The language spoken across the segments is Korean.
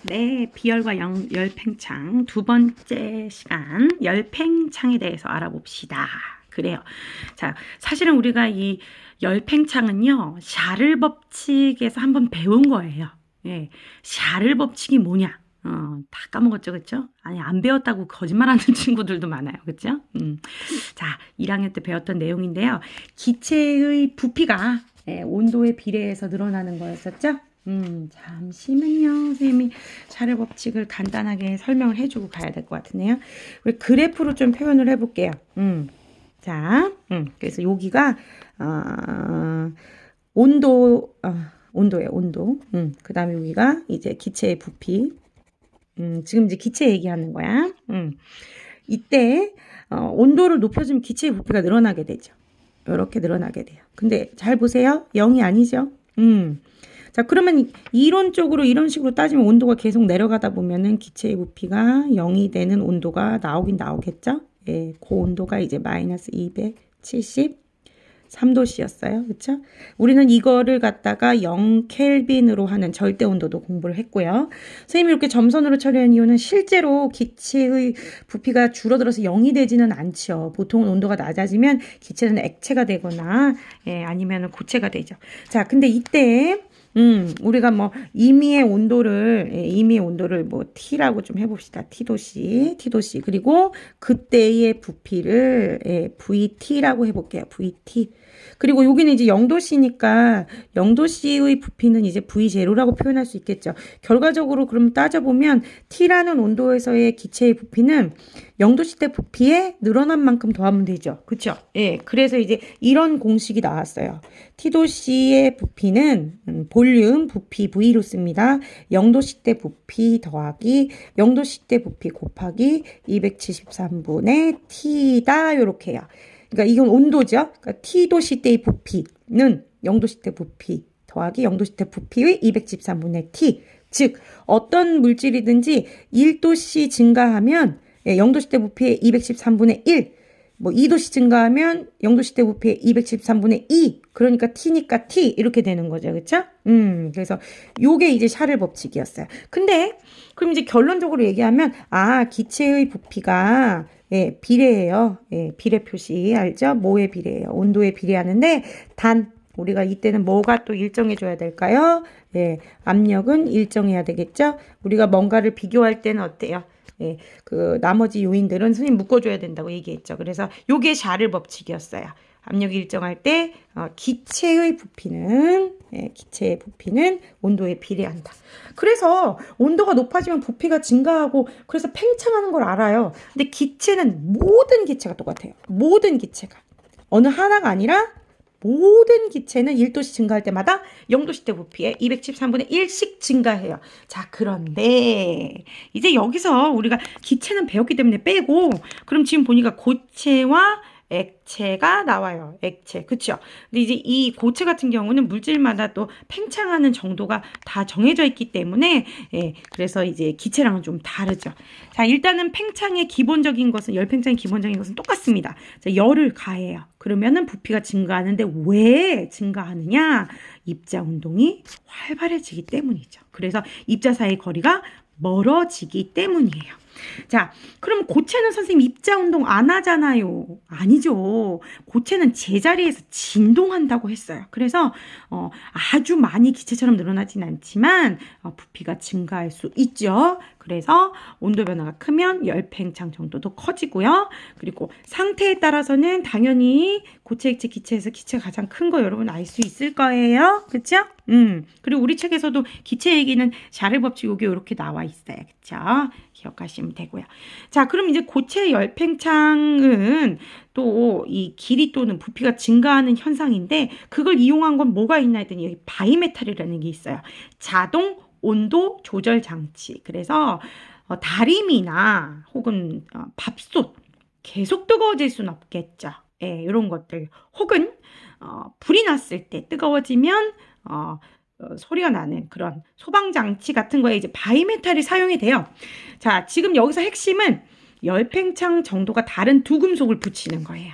네, 비열과 열팽창 두 번째 시간 열팽창에 대해서 알아봅시다. 그래요. 자, 사실은 우리가 이 열팽창은요, 샤를 법칙에서 한번 배운 거예요. 예, 샤를 법칙이 뭐냐? 다 까먹었죠, 그쵸? 아니, 안 배웠다고 거짓말하는 친구들도 많아요, 그쵸? 자, 1학년 때 배웠던 내용인데요. 기체의 부피가 온도에 비례해서 늘어나는 거였었죠? 잠시만요. 선생님이 샤를 법칙을 간단하게 설명을 해주고 가야 될 것 같은데요. 우리 그래프로 좀 표현을 해볼게요. 자, 그래서 여기가 온도예요, 온도. 그 다음에 여기가 이제 기체의 부피. 지금 이제 기체 얘기하는 거야. 이때 온도를 높여주면 기체의 부피가 늘어나게 되죠. 이렇게 늘어나게 돼요. 근데 잘 보세요. 0이 아니죠. 자, 그러면 이론적으로 이런 식으로 따지면 온도가 계속 내려가다 보면은 기체의 부피가 0이 되는 온도가 나오긴 나오겠죠? 예, 그 온도가 이제 마이너스 273도씨였어요. 그쵸? 우리는 이거를 갖다가 0켈빈으로 하는 절대 온도도 공부를 했고요. 선생님이 이렇게 점선으로 처리한 이유는 실제로 기체의 부피가 줄어들어서 0이 되지는 않죠. 보통은 온도가 낮아지면 기체는 액체가 되거나 아니면 고체가 되죠. 자, 근데 이때 우리가 뭐 임의의 온도를 뭐 T라고 좀 해봅시다. T도씨. 그리고 그때의 부피를 VT라고 해볼게요. VT. 그리고 여기는 이제 0도씨니까 0도씨의 부피는 이제 V0라고 표현할 수 있겠죠. 결과적으로 그럼 따져보면 T라는 온도에서의 기체의 부피는 0도씨 때 부피에 늘어난 만큼 더하면 되죠. 그쵸? 예. 그래서 이제 이런 공식이 나왔어요. T도씨의 부피는 볼륨 부피 V로 씁니다. 0도씨 때 부피 더하기 0도씨 때 부피 곱하기 273분의 T다. 요렇게 해요. 그러니까 이건 온도죠. 그러니까 T도씨 때의 부피는 0도씨 때 부피 더하기 0도씨 때 부피의 213분의 T. 즉 어떤 물질이든지 1도씨 증가하면 0도씨 때 부피의 213분의 1, 뭐 2도씨 증가하면 0도씨 때 부피의 213분의 2, 그러니까 T니까 T 이렇게 되는 거죠. 그쵸? 그래서 요게 이제 샤를 법칙이었어요. 근데 그럼 이제 결론적으로 얘기하면 기체의 부피가 비례해요. 비례 표시 알죠? 뭐에 비례해요? 온도에 비례하는데 단 우리가 이때는 뭐가 또 일정해 줘야 될까요? 압력은 일정해야 되겠죠? 우리가 뭔가를 비교할 때는 어때요? 그 나머지 요인들은 선생님 묶어줘야 된다고 얘기했죠. 그래서 요게 샤를 법칙이었어요. 압력이 일정할 때 기체의 부피는 온도에 비례한다. 그래서 온도가 높아지면 부피가 증가하고 그래서 팽창하는 걸 알아요. 근데 기체는 모든 기체가 똑같아요. 모든 기체가. 어느 하나가 아니라 모든 기체는 1도씨 증가할 때마다 0도씨 때 부피에 213분의 1씩 증가해요. 자, 그런데 이제 여기서 우리가 기체는 배웠기 때문에 빼고 그럼 지금 보니까 고체와 액체가 나와요. 액체. 그쵸? 근데 이제 이 고체 같은 경우는 물질마다 또 팽창하는 정도가 다 정해져 있기 때문에 그래서 이제 기체랑은 좀 다르죠. 자, 일단은 팽창의 기본적인 것은 열팽창의 기본적인 것은 똑같습니다. 자, 열을 가해요. 그러면은 부피가 증가하는데 왜 증가하느냐? 입자 운동이 활발해지기 때문이죠. 그래서 입자 사이의 거리가 멀어지기 때문이에요. 자, 그럼 고체는 선생님 입자 운동 안 하잖아요. 아니죠. 고체는 제자리에서 진동한다고 했어요. 그래서 아주 많이 기체처럼 늘어나진 않지만 부피가 증가할 수 있죠. 그래서 온도 변화가 크면 열팽창 정도도 커지고요. 그리고 상태에 따라서는 당연히 고체, 액체, 기체에서 기체가 가장 큰 거 여러분 알 수 있을 거예요. 그쵸? 그리고 우리 책에서도 기체 얘기는 샤를 법칙 여기 이렇게 나와 있어요. 그쵸? 기억하시면 되고요. 자, 그럼 이제 고체 열팽창은 또 이 길이 또는 부피가 증가하는 현상인데 그걸 이용한 건 뭐가 있나 했더니 여기 바이메탈이라는 게 있어요. 자동 온도 조절 장치. 그래서 다림이나 혹은 밥솥 계속 뜨거워질 수는 없겠죠. 이런 것들. 혹은 불이 났을 때 뜨거워지면 소리가 나는 그런 소방장치 같은 거에 이제 바이메탈이 사용이 돼요. 자, 지금 여기서 핵심은 열팽창 정도가 다른 두 금속을 붙이는 거예요.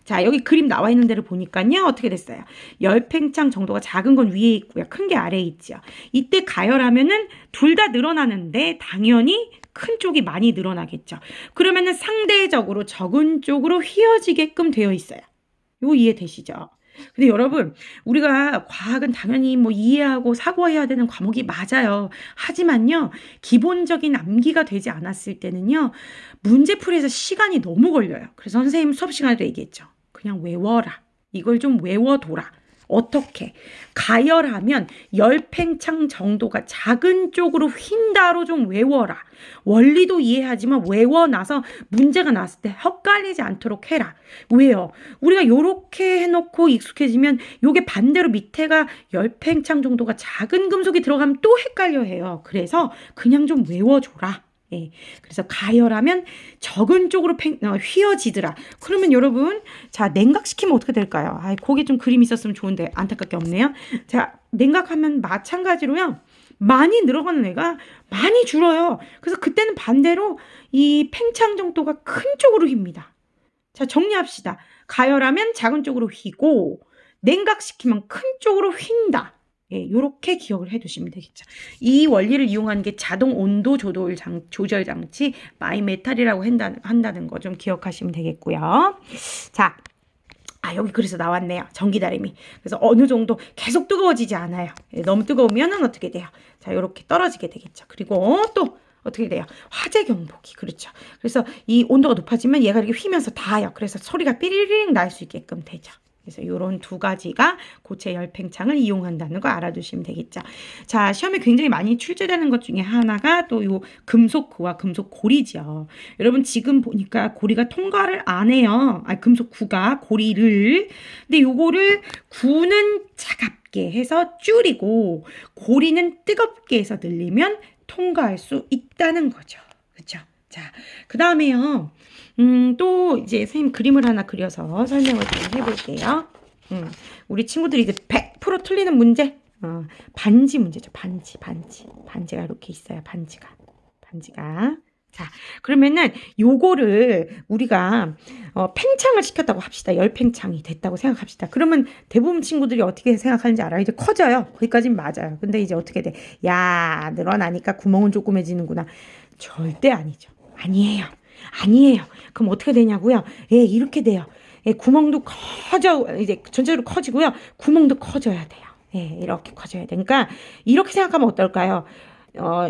자, 여기 그림 나와 있는 대로 보니까요. 어떻게 됐어요? 열팽창 정도가 작은 건 위에 있고요. 큰 게 아래에 있죠. 이때 가열하면은 둘 다 늘어나는데 당연히 큰 쪽이 많이 늘어나겠죠. 그러면은 상대적으로 적은 쪽으로 휘어지게끔 되어 있어요. 이거 이해되시죠? 근데 여러분, 우리가 과학은 당연히 뭐 이해하고 사고해야 되는 과목이 맞아요. 하지만요, 기본적인 암기가 되지 않았을 때는요, 문제풀이에서 시간이 너무 걸려요. 그래서 선생님 수업 시간에도 얘기했죠. 그냥 외워라. 이걸 좀 외워둬라. 어떻게? 가열하면 열팽창 정도가 작은 쪽으로 휜다로 좀 외워라. 원리도 이해하지만 외워놔서 문제가 나왔을 때 헷갈리지 않도록 해라. 왜요? 우리가 요렇게 해놓고 익숙해지면 요게 반대로 밑에가 열팽창 정도가 작은 금속이 들어가면 또 헷갈려 해요. 그래서 그냥 좀 외워줘라. 예, 그래서 가열하면 적은 쪽으로 휘어지더라. 그러면 여러분, 자, 냉각시키면 어떻게 될까요? 거기에 좀 그림이 있었으면 좋은데 안타깝게 없네요. 자, 냉각하면 마찬가지로요. 많이 늘어가는 애가 많이 줄어요. 그래서 그때는 반대로 이 팽창 정도가 큰 쪽으로 휩니다. 자, 정리합시다. 가열하면 작은 쪽으로 휘고 냉각시키면 큰 쪽으로 휜다. 예, 요렇게 기억을 해두시면 되겠죠. 이 원리를 이용한 게 자동 온도 조절 장치 마이메탈이라고 한다는 거 좀 기억하시면 되겠고요. 자, 여기 그래서 나왔네요. 전기다리미. 그래서 어느 정도 계속 뜨거워지지 않아요. 예, 너무 뜨거우면은 어떻게 돼요? 자, 요렇게 떨어지게 되겠죠. 그리고 또 어떻게 돼요? 화재 경보기. 그렇죠. 그래서 이 온도가 높아지면 얘가 이렇게 휘면서 닿아요. 그래서 소리가 삐리링 날 수 있게끔 되죠. 그래서 이런 두 가지가 고체 열팽창을 이용한다는 거 알아두시면 되겠죠. 자, 시험에 굉장히 많이 출제되는 것 중에 하나가 또 요 금속구와 금속고리죠. 여러분 지금 보니까 고리가 통과를 안 해요. 금속구가 고리를. 근데 요거를 구는 차갑게 해서 줄이고 고리는 뜨겁게 해서 늘리면 통과할 수 있다는 거죠. 그렇죠? 자, 그 다음에요. 또 이제 선생님 그림을 하나 그려서 설명을 좀 해볼게요. 우리 친구들이 이제 100% 틀리는 문제. 반지 문제죠. 반지가 이렇게 있어요. 반지가. 자, 그러면은 요거를 우리가 팽창을 시켰다고 합시다. 열팽창이 됐다고 생각합시다. 그러면 대부분 친구들이 어떻게 생각하는지 알아요? 이제 커져요. 거기까진 맞아요. 근데 이제 어떻게 돼? 야, 늘어나니까 구멍은 조그매지는구나. 절대 아니죠. 아니에요. 그럼 어떻게 되냐고요? 예, 이렇게 돼요. 예, 구멍도 이제 전체적으로 커지고요. 구멍도 커져야 돼요. 예, 이렇게 커져야 돼. 그러니까 이렇게 생각하면 어떨까요?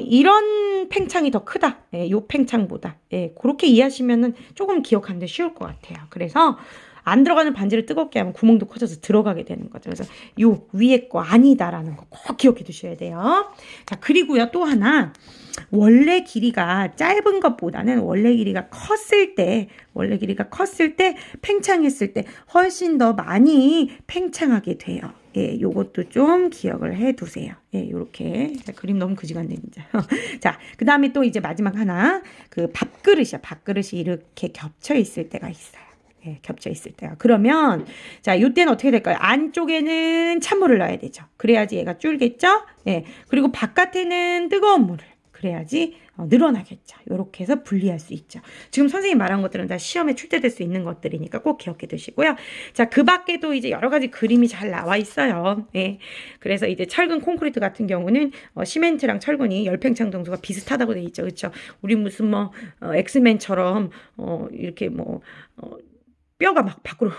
이런 팽창이 더 크다. 예, 요 팽창보다. 예, 그렇게 이해하시면은 조금 기억하는데 쉬울 것 같아요. 그래서 안 들어가는 반지를 뜨겁게 하면 구멍도 커져서 들어가게 되는 거죠. 그래서 요 위에 거 아니다라는 거 꼭 기억해 두셔야 돼요. 자, 그리고요, 또 하나. 원래 길이가 짧은 것보다는 원래 길이가 컸을 때 팽창했을 때 훨씬 더 많이 팽창하게 돼요. 예, 요것도 좀 기억을 해 두세요. 예, 요렇게. 자, 그림 너무 그지 같네, 진짜. 자, 그 다음에 또 이제 마지막 하나. 그 밥그릇이요. 밥그릇이 이렇게 겹쳐 있을 때가 있어요. 예, 겹쳐 있을 때가. 그러면, 자, 요때는 어떻게 될까요? 안쪽에는 찬물을 넣어야 되죠. 그래야지 얘가 줄겠죠? 예, 그리고 바깥에는 뜨거운 물을. 그래야지 늘어나겠죠. 이렇게 해서 분리할 수 있죠. 지금 선생님이 말한 것들은 다 시험에 출제될 수 있는 것들이니까 꼭 기억해 두시고요. 자, 그 밖에도 이제 여러 가지 그림이 잘 나와 있어요. 예. 그래서 이제 철근 콘크리트 같은 경우는 시멘트랑 철근이 열팽창 정도가 비슷하다고 돼 있죠. 그렇죠? 우리 무슨 뭐 엑스맨처럼 이렇게 뭐 뼈가 막 밖으로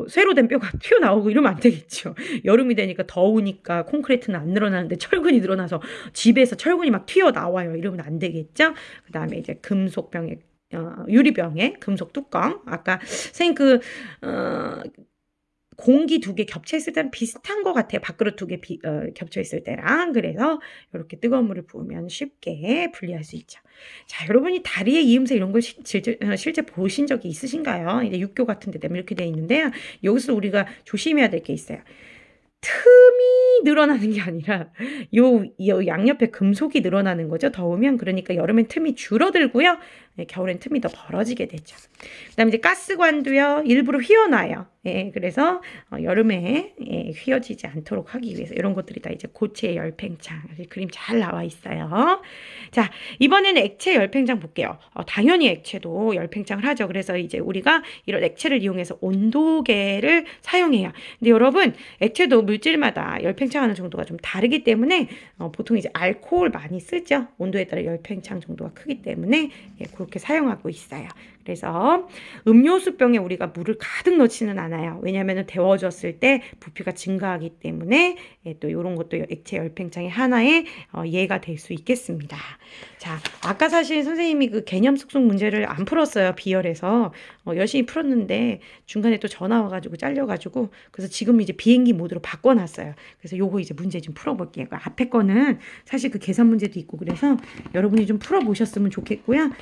쇠로 된 뼈가 튀어나오고 이러면 안 되겠죠. 여름이 되니까 더우니까 콘크리트는 안 늘어나는데 철근이 늘어나서 집에서 철근이 막 튀어나와요. 이러면 안 되겠죠. 그 다음에 이제 금속병에 유리병에 금속 뚜껑. 아까 선생님 공기 두 개 겹쳐 있을 때는 비슷한 것 같아요. 밥그릇 두 개 겹쳐 있을 때랑. 그래서 이렇게 뜨거운 물을 부으면 쉽게 분리할 수 있죠. 자, 여러분이 다리에 이음새 이런 걸 실제 보신 적이 있으신가요? 이제 육교 같은 데 되면 이렇게 돼 있는데요. 여기서 우리가 조심해야 될 게 있어요. 틈이 늘어나는 게 아니라 요 양옆에 금속이 늘어나는 거죠. 더우면. 그러니까 여름엔 틈이 줄어들고요. 겨울엔 틈이 더 벌어지게 되죠. 그다음에 이제 가스관도요. 일부러 휘어놔요. 그래서 여름에 휘어지지 않도록 하기 위해서 이런 것들이 다 이제 고체 열팽창 그림 잘 나와 있어요. 자, 이번에는 액체 열팽창 볼게요. 당연히 액체도 열팽창을 하죠. 그래서 이제 우리가 이런 액체를 이용해서 온도계를 사용해요. 근데 여러분, 액체도 물질마다 열팽창하는 정도가 좀 다르기 때문에 보통 이제 알코올 많이 쓰죠. 온도에 따라 열팽창 정도가 크기 때문에 그렇게 사용하고 있어요. 그래서 음료수병에 우리가 물을 가득 넣지는 않아요. 왜냐하면 데워졌을 때 부피가 증가하기 때문에 또 이런 것도 액체 열팽창의 하나의 예가 될 수 있겠습니다. 자, 아까 사실 선생님이 그 개념 숙속 문제를 안 풀었어요. 비열해서 열심히 풀었는데 중간에 또 전화 와가지고 잘려가지고 그래서 지금 이제 비행기 모드로 바꿔놨어요. 그래서 요거 이제 문제 좀 풀어볼게요. 그 앞에 거는 사실 그 계산 문제도 있고 그래서 여러분이 좀 풀어보셨으면 좋겠고요.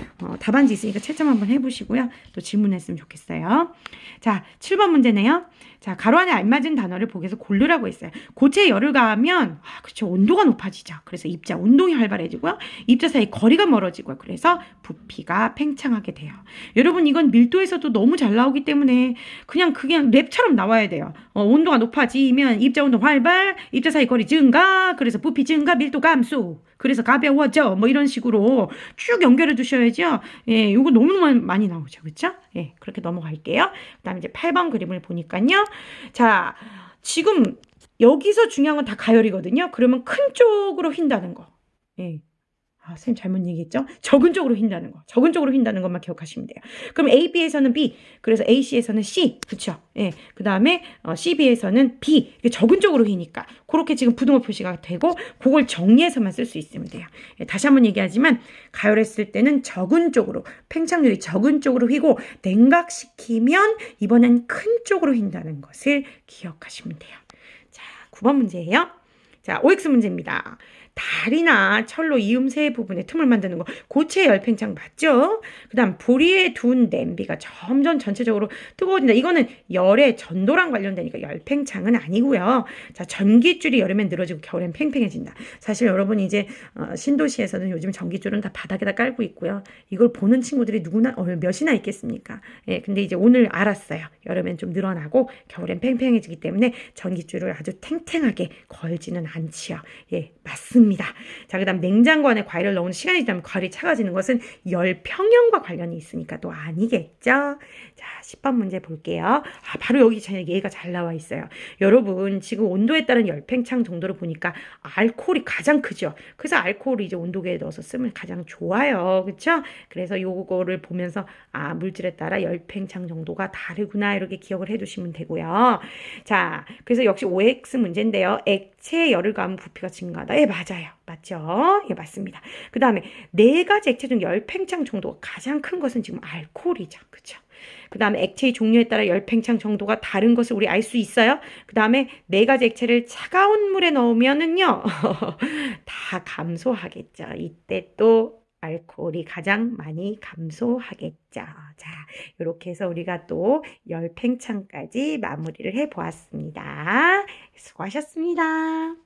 답안지 있으니까 채점 한번 해보시고요. 또 질문했으면 좋겠어요. 자, 7번 문제네요. 자, 가로 안에 알맞은 단어를 보기에서 고르라고 했어요. 고체에 열을 가하면 그렇죠. 온도가 높아지죠. 그래서 입자 운동이 활발해지고요. 입자 사이 거리가 멀어지고요. 그래서 부피가 팽창하게 돼요. 여러분 이건 밀도에서도 너무 잘 나오기 때문에 그냥 랩처럼 나와야 돼요. 온도가 높아지면 입자 운동 활발, 입자 사이 거리 증가, 그래서 부피 증가, 밀도 감소. 그래서 가벼워져. 뭐 이런 식으로 쭉 연결해 두셔야죠. 이거 너무 많이 나오죠. 그렇죠? 그렇게 넘어갈게요. 그다음에 이제 8번 그림을 보니까요. 자, 지금 여기서 중요한 건 다 가열이거든요. 그러면 큰 쪽으로 휜다는 거. 선생님 잘못 얘기했죠? 적은 쪽으로 휜다는 거. 적은 쪽으로 휜다는 것만 기억하시면 돼요. 그럼 AB에서는 B, 그래서 AC에서는 C, 그쵸? 그 다음에 CB에서는 B, 적은 쪽으로 휘니까 그렇게 지금 부등호 표시가 되고 그걸 정리해서만 쓸 수 있으면 돼요. 다시 한번 얘기하지만 가열했을 때는 적은 쪽으로, 팽창률이 적은 쪽으로 휘고 냉각시키면 이번엔 큰 쪽으로 휜다는 것을 기억하시면 돼요. 자, 9번 문제예요. 자, OX 문제입니다. 달이나 철로 이음새 부분에 틈을 만드는 거 고체 열팽창 맞죠? 그 다음 보리에 둔 냄비가 점점 전체적으로 뜨거워진다. 이거는 열의 전도랑 관련되니까 열팽창은 아니고요. 자, 전기줄이 여름엔 늘어지고 겨울엔 팽팽해진다. 사실 여러분 이제 신도시에서는 요즘 전기줄은 다 바닥에다 깔고 있고요. 이걸 보는 친구들이 누구나 몇이나 있겠습니까? 근데 이제 오늘 알았어요. 여름엔 좀 늘어나고 겨울엔 팽팽해지기 때문에 전기줄을 아주 탱탱하게 걸지는 않지요. 맞습니다. 자, 그 다음 냉장고 안에 과일을 넣는 시간이 지나면 과일이 차가워지는 것은 열 평형과 관련이 있으니까 또 아니겠죠? 자, 10번 문제 볼게요. 바로 여기 얘가 잘 나와 있어요. 여러분 지금 온도에 따른 열팽창 정도를 보니까 알코올이 가장 크죠. 그래서 알코올을 이제 온도계에 넣어서 쓰면 가장 좋아요. 그렇죠? 그래서 요거를 보면서 물질에 따라 열팽창 정도가 다르구나 이렇게 기억을 해두시면 되고요. 자, 그래서 역시 OX 문제인데요. 액체에 열을 가하면 부피가 증가하다. 맞아요. 맞죠? 맞습니다. 그 다음에 네 가지 액체 중 열팽창 정도가 가장 큰 것은 지금 알코올이죠. 그렇죠? 그 다음에 액체의 종류에 따라 열팽창 정도가 다른 것을 우리 알 수 있어요. 그 다음에 네 가지 액체를 차가운 물에 넣으면은요 다 감소하겠죠. 이때 또 알코올이 가장 많이 감소하겠죠. 자, 이렇게 해서 우리가 또 열팽창까지 마무리를 해보았습니다. 수고하셨습니다.